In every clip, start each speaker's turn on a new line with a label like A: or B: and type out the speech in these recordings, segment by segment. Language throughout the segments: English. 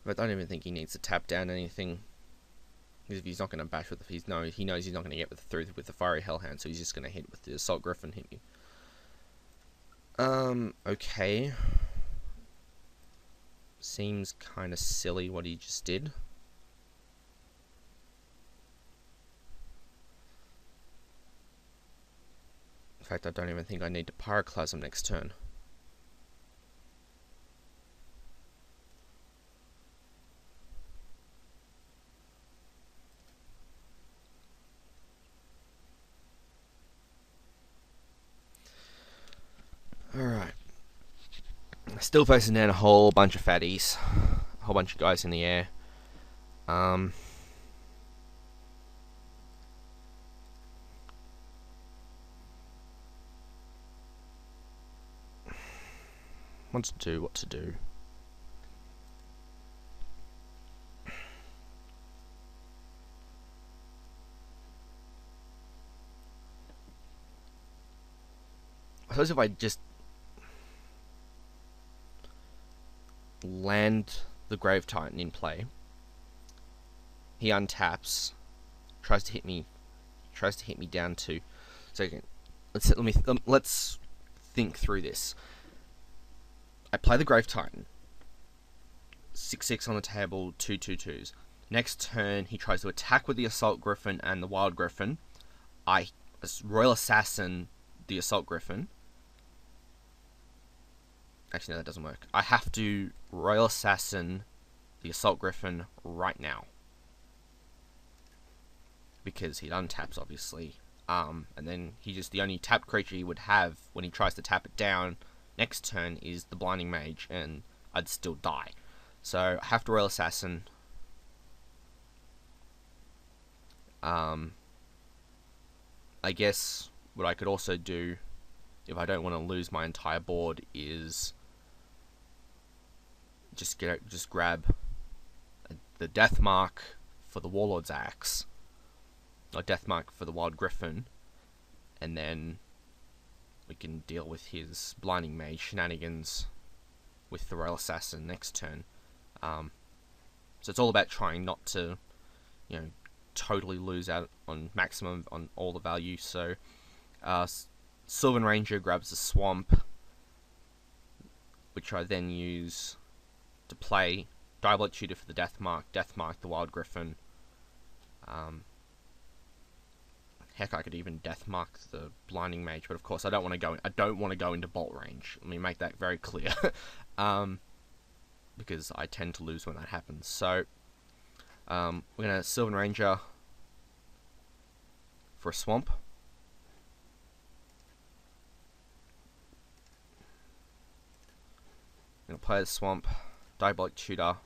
A: But I don't even think he needs to tap down anything. Because if he's not going to bash with the... he knows he's not going to get through with the Fiery Hellhound, so he's just going to hit with the Assault Griffin, hit me. Okay. Seems kind of silly what he just did. In fact, I don't even think I need to Pyroclasm next turn. Alright. Still facing down a whole bunch of fatties. A whole bunch of guys in the air. What to do. I suppose if I just land the Grave Titan in play, he untaps, tries to hit me down to. So let's think through this. I play the Grave Titan, 6/6 on the table, 2/2/2s. Next turn, he tries to attack with the Assault Griffin and the Wild Griffin. I Royal Assassin the Assault Griffin. Actually, no, that doesn't work. I have to Royal Assassin the Assault Griffin right now. Because he untaps, obviously. And then the only tapped creature he would have when he tries to tap it down next turn is the Blinding Mage, and I'd still die. So I have to Royal Assassin. I guess what I could also do, if I don't want to lose my entire board, is just grab the Death Mark for the Warlord's Axe, or Death Mark for the Wild Griffin, and then we can deal with his Blinding Mage shenanigans with the Royal Assassin next turn. So it's all about trying not to, totally lose out on maximum on all the value. So Sylvan Ranger grabs the Swamp, which I then use to play Direbolt Shooter for the Death Mark the Wild Griffin. Heck, I could even Death Mark the Blinding Mage, but of course I don't want to go into bolt range. Let me make that very clear. Because I tend to lose when that happens. So we're gonna Sylvan Ranger for a Swamp. I'm gonna play the Swamp, Direbolt Shooter.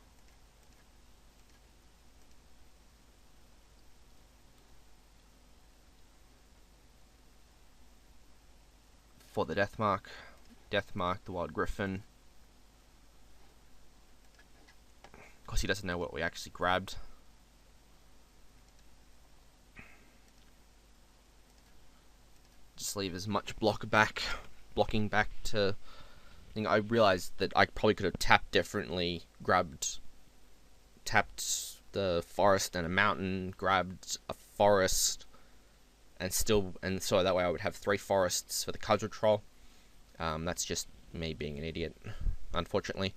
A: For the Death Mark the Wild Griffin. Of course, he doesn't know what we actually grabbed. Just leave as much blocking back to. I realized that I probably could have tapped the forest and a mountain, grabbed a forest, and so that way I would have 3 forests for the Cudgel Troll. That's just me being an idiot, unfortunately.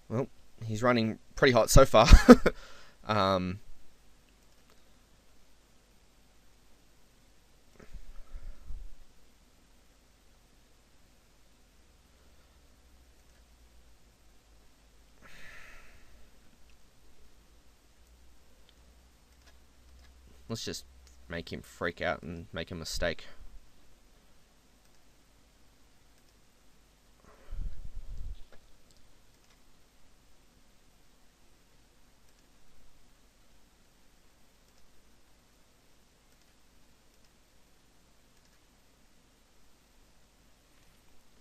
A: Well, he's running pretty hot so far. Let's just make him freak out and make a mistake.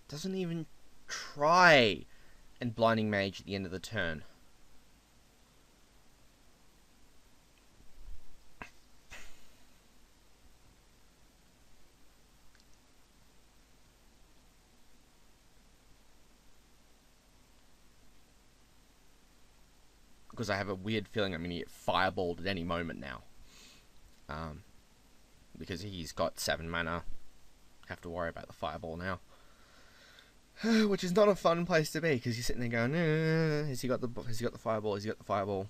A: Doesn't even try and Blinding Mage at the end of the turn. because I have a weird feeling I'm going to get fireballed at any moment now. Because he's got 7 mana. Have to worry about the fireball now. Which is not a fun place to be, because you're sitting there going, has he got the fireball? Has he got the fireball?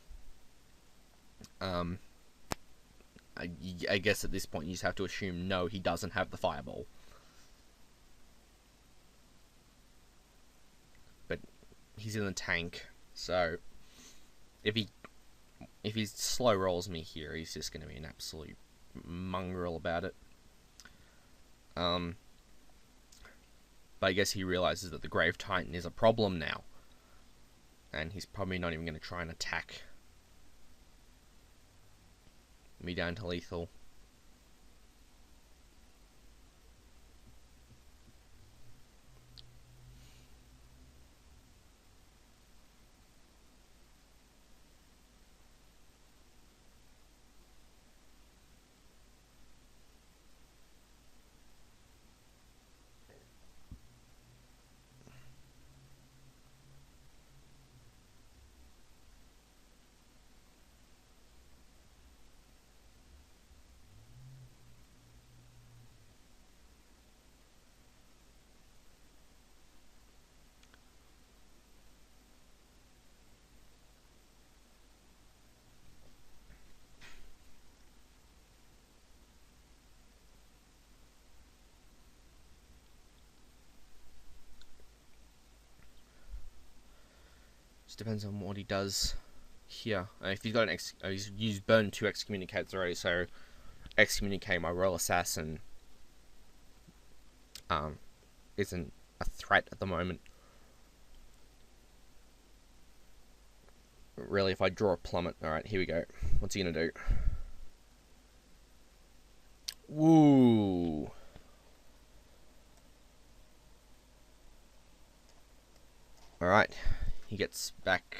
A: I guess at this point you just have to assume no, he doesn't have the fireball. But he's in the tank, so if he slow rolls me here, he's just going to be an absolute mongrel about it. But I guess he realizes that the Grave Titan is a problem now, and he's probably not even going to try and attack me down to lethal. Just depends on what he does here. If he's got an he's used burn 2 excommunicates already, so excommunicate my royal assassin isn't a threat at the moment. Really, if I draw a plummet, alright, here we go. What's he gonna do? Woo! Alright, he gets back.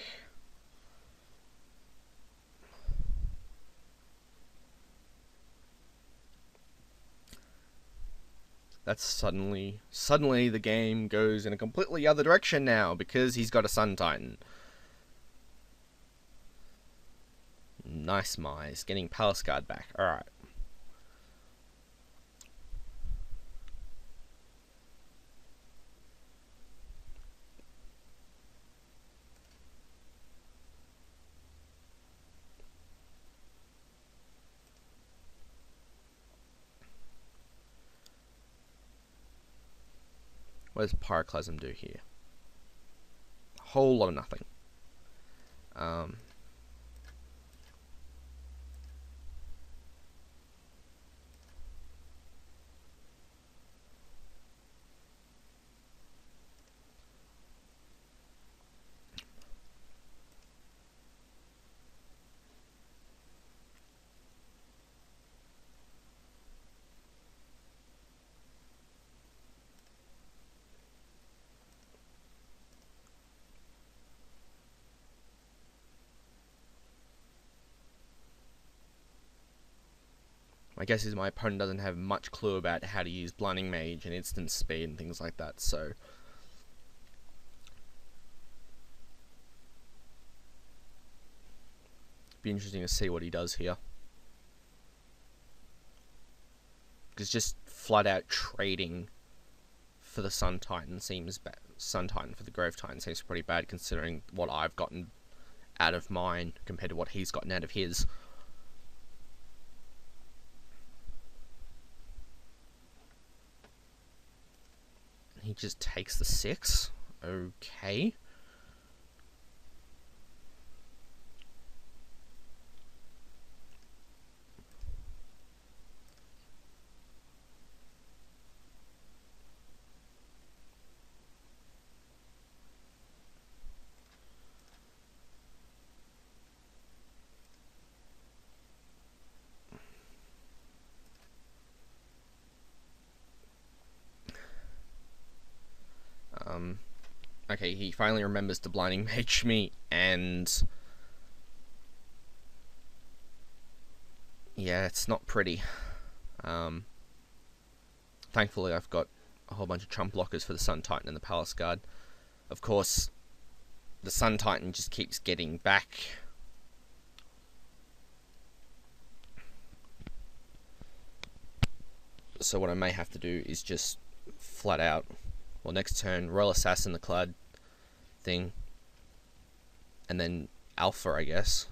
A: That's suddenly the game goes in a completely other direction now, because he's got a Sun Titan. Nice Mize, getting Palace Guard back. Alright. What does Pyroclasm do here? A whole lot of nothing. My guess is my opponent doesn't have much clue about how to use Blinding Mage and instant speed and things like that, so be interesting to see what he does here. Because just flat out trading for the Sun Titan seems bad. Sun Titan for the Grave Titan seems pretty bad, considering what I've gotten out of mine compared to what he's gotten out of his. He just takes the 6. Okay. Okay, he finally remembers to Blinding Mage me, and yeah, it's not pretty. Thankfully, I've got a whole bunch of trump blockers for the Sun Titan and the Palace Guard. Of course, the Sun Titan just keeps getting back So what I may have to do is just flat out, well, next turn, Royal Assassin the Clad thing, and then Alpha, I guess.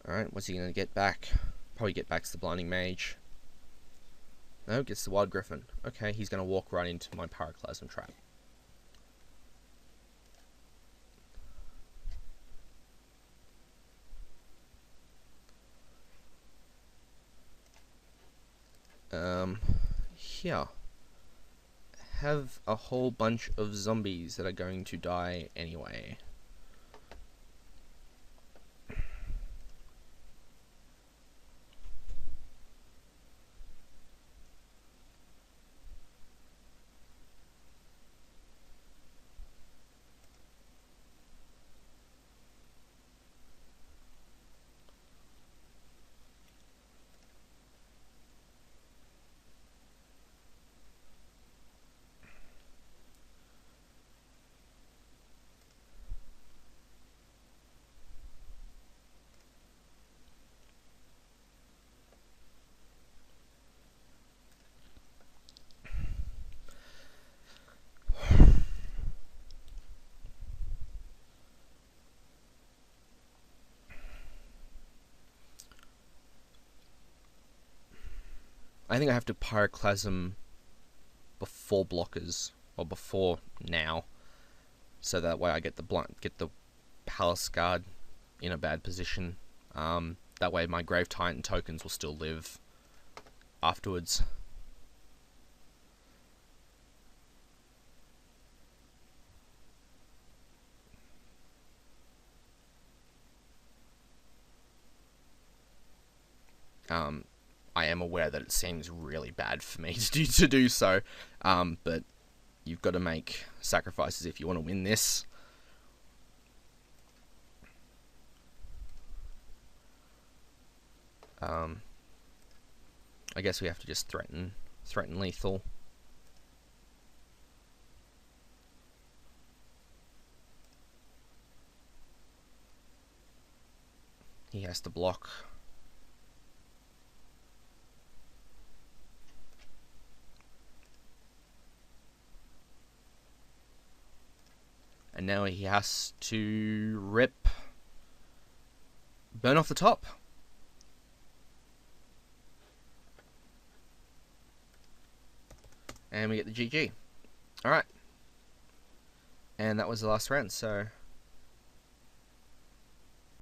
A: Alright, what's he going to get back? Probably get back to the Blinding Mage. No, gets the Wild Griffin. Okay, he's going to walk right into my Pyroclasm trap. Here. Have a whole bunch of zombies that are going to die anyway. I think I have to Pyroclasm before blockers, or before now, so that way I get the Palace Guard in a bad position. That way my Grave Titan tokens will still live afterwards. I am aware that it seems really bad for me to do so, but you've got to make sacrifices if you want to win this. I guess we have to just threaten lethal. He has to block. And now he has to burn off the top. And we get the GG. Alright. And that was the last round, so